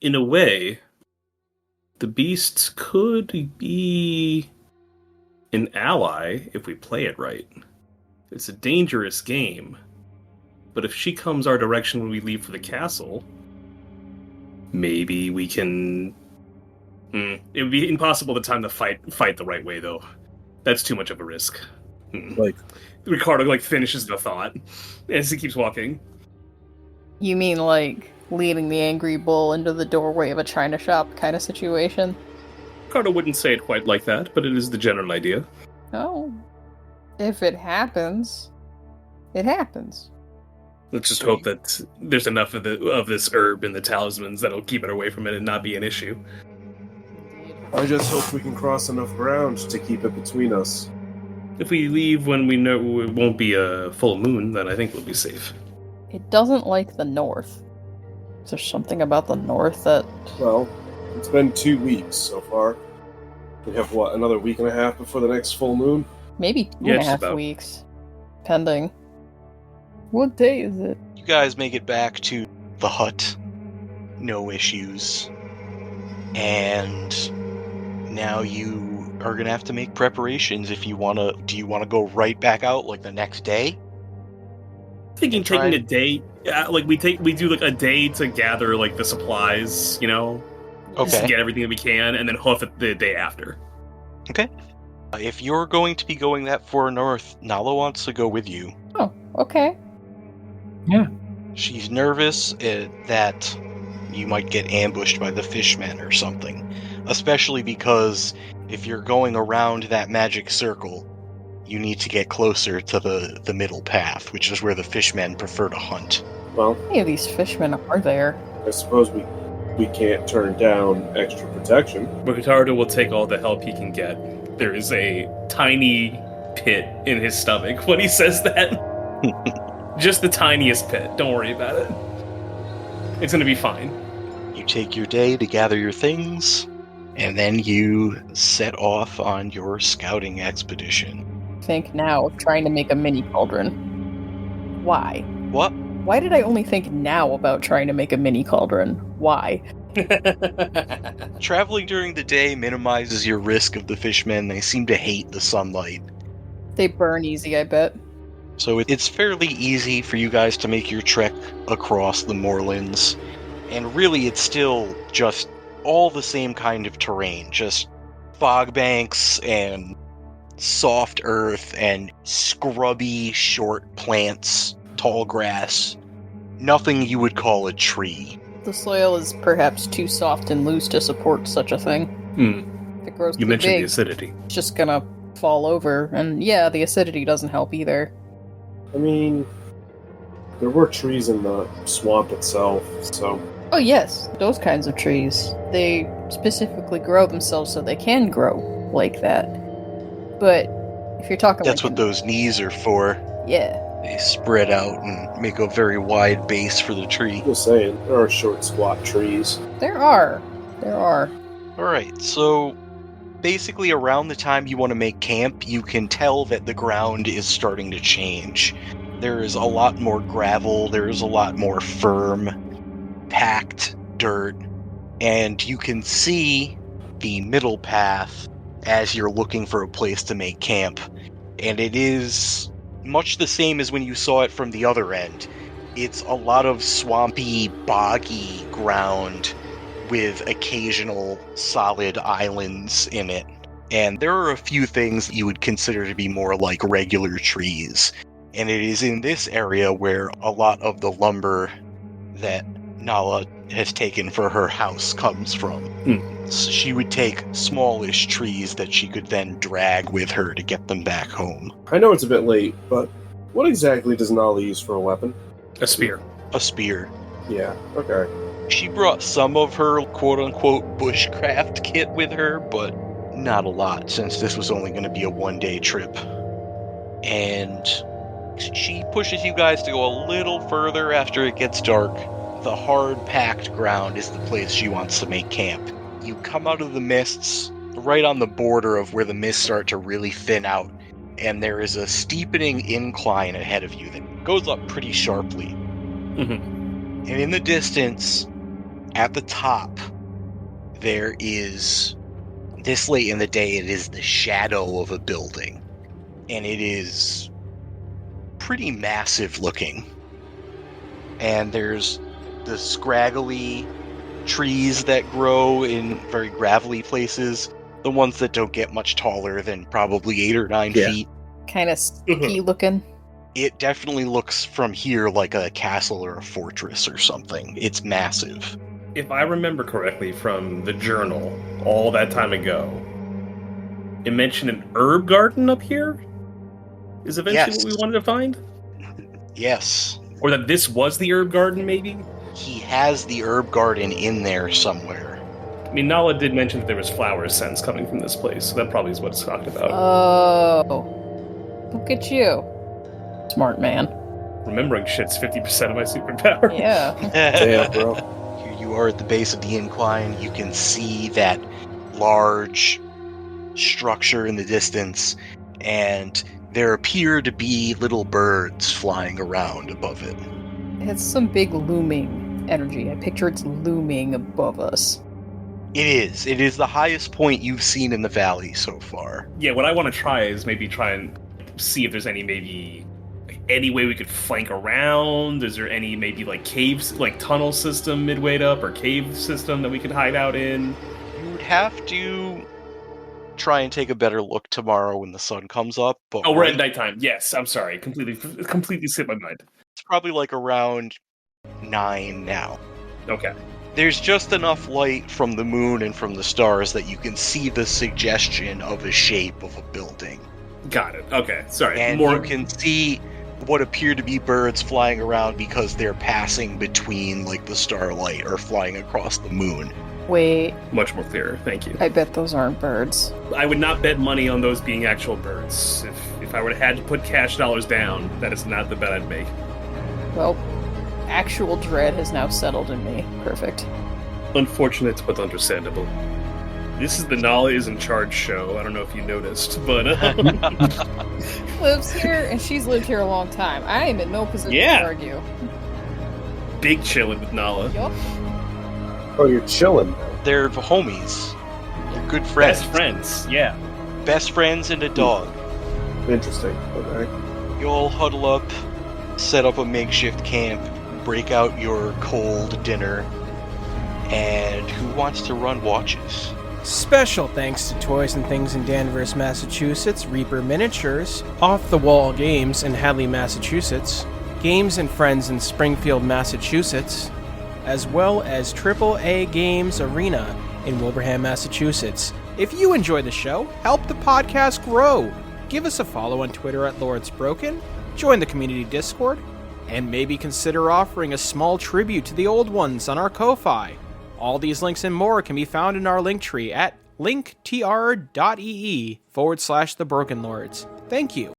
in a way, the beast could be an ally if we play it right. It's a dangerous game, but if she comes our direction when we leave for the castle, maybe we can... It would be impossible to time the fight the right way, though. That's too much of a risk. Like, Ricardo finishes the thought as he keeps walking. You mean leading the angry bull into the doorway of a china shop kind of situation? Ricardo wouldn't say it quite like that, but it is the general idea. Oh. If it happens, it happens. Let's just hope that there's enough of this herb in the talismans that'll keep it away from it and not be an issue. I just hope we can cross enough ground to keep it between us. If we leave when we know it won't be a full moon, then I think we'll be safe. It doesn't like the north. Is there something about the north that... Well, it's been 2 weeks so far. We have, another week and a half before the next full moon? Maybe 2.5 weeks. Pending. What day is it? You guys make it back to the hut. No issues. And now you are going to have to make preparations if you want to... Do you want to go right back out, the next day? Thinking taking a day... we do a day to gather, the supplies, Okay. Just to get everything that we can, and then hoof it the day after. Okay. If you're going to be going that far north, Nala wants to go with you. Oh, okay. Yeah. She's nervous that you might get ambushed by the fishmen or something. Especially because if you're going around that magic circle, you need to get closer to the middle path, which is where the fishmen prefer to hunt. Well, How many of these fishmen are there? I suppose we can't turn down extra protection. Ricardo will take all the help he can get. There is a tiny pit in his stomach when he says that. Just the tiniest pit. Don't worry about it. It's going to be fine. You take your day to gather your things, and then you set off on your scouting expedition. Think now of trying to make a mini cauldron. Why? What? Why did I only think now about trying to make a mini cauldron? Why? Traveling during the day minimizes your risk of the fishmen. They seem to hate the sunlight. They burn easy, I bet. So it's fairly easy for you guys to make your trek across the moorlands. And really, it's still just all the same kind of terrain. Just fog banks and soft earth and scrubby, short plants, tall grass. Nothing you would call a tree. The soil is perhaps too soft and loose to support such a thing. If it grows You too mentioned big, the acidity. it's just gonna fall over. And yeah, the acidity doesn't help either. I mean, there were trees in the swamp itself, so... Oh yes, those kinds of trees. They specifically grow themselves so they can grow like that. But if you're talking That's what those knees are for. Yeah. They spread out and make a very wide base for the tree. Just saying, there are short, squat trees. There are. Alright, so basically around the time you want to make camp, you can tell that the ground is starting to change. There is a lot more gravel, there is a lot more firm, packed dirt, and you can see the middle path as you're looking for a place to make camp. And it is much the same as when you saw it from the other end. It's a lot of swampy, boggy ground with occasional solid islands in it. And there are a few things you would consider to be more like regular trees. And it is in this area where a lot of the lumber that Nala has taken for her house comes from. So she would take smallish trees that she could then drag with her to get them back home. I know it's a bit late, but what exactly does Nala use for a weapon? A spear. A spear. Yeah, okay. She brought some of her quote-unquote bushcraft kit with her, but not a lot, since this was only going to be a one-day trip. And she pushes you guys to go a little further after it gets dark. The hard, packed ground is the place she wants to make camp. You come out of the mists, right on the border of where the mists start to really thin out, and there is a steepening incline ahead of you that goes up pretty sharply. Mm-hmm. And in the distance, At the top, there is, this late in the day, it is the shadow of a building. And it is pretty massive looking. And there's the scraggly trees that grow in very gravelly places. The ones that don't get much taller than probably 8 or 9 Yeah. feet. Kind of sticky looking. It definitely looks from here like a castle or a fortress or something. It's massive. If I remember correctly from the journal all that time ago, it mentioned an herb garden up here? Is eventually Yes. what we wanted to find? Yes. Or that this was the herb garden, maybe? He has the herb garden in there somewhere. I mean, Nala did mention that there was flower scents coming from this place, so that probably is what it's talking about. Oh. Look at you. Smart man. Remembering shit's 50% of my superpower. Yeah. Damn, bro. Here you are at the base of the incline. You can see that large structure in the distance, and there appear to be little birds flying around above it. It's some big looming energy. I picture it's looming above us. It is. It is the highest point you've seen in the valley so far. Yeah, what I want to try is maybe try and see if there's any way we could flank around. Is there any maybe like caves, like tunnel system midway up, or cave system that we could hide out in? You would have to try and take a better look tomorrow when the sun comes up. But Oh, we're right- at nighttime. Yes, I'm sorry. Completely slipped my mind. It's probably like around 9 now. Okay. There's just enough light from the moon and from the stars that you can see the suggestion of a shape of a building. Got it. Okay. Sorry. And you can see what appear to be birds flying around because they're passing between like the starlight or flying across the moon. Wait, much more clearer. Thank you. I bet those aren't birds. I would not bet money on those being actual birds. If I would have had to put cash dollars down, that is not the bet I'd make. Well, actual dread has now settled in me. Perfect. Unfortunate, but understandable. This is the Nala is in charge show. I don't know if you noticed, but Lives here, and she's lived here a long time. I am in no position Yeah. to argue. big chilling with Nala. Yup. Oh, you're chilling. They're homies. They're good friends. Best friends, yeah. Best friends and a dog. Interesting. Okay. You all huddle up, set up a makeshift camp, break out your cold dinner, and who wants to run watches? Special thanks to Toys and Things in Danvers, Massachusetts, Reaper Miniatures, Off the Wall Games in Hadley, Massachusetts, Games and Friends in Springfield, Massachusetts, as well as AAA Games Arena in Wilbraham, Massachusetts. If you enjoy the show, help the podcast grow. Give us a follow on Twitter at LordsBroken, join the community Discord, and maybe consider offering a small tribute to the old ones on our Ko-Fi. All these links and more can be found in our link tree at linktr.ee/thebrokenlords. Thank you.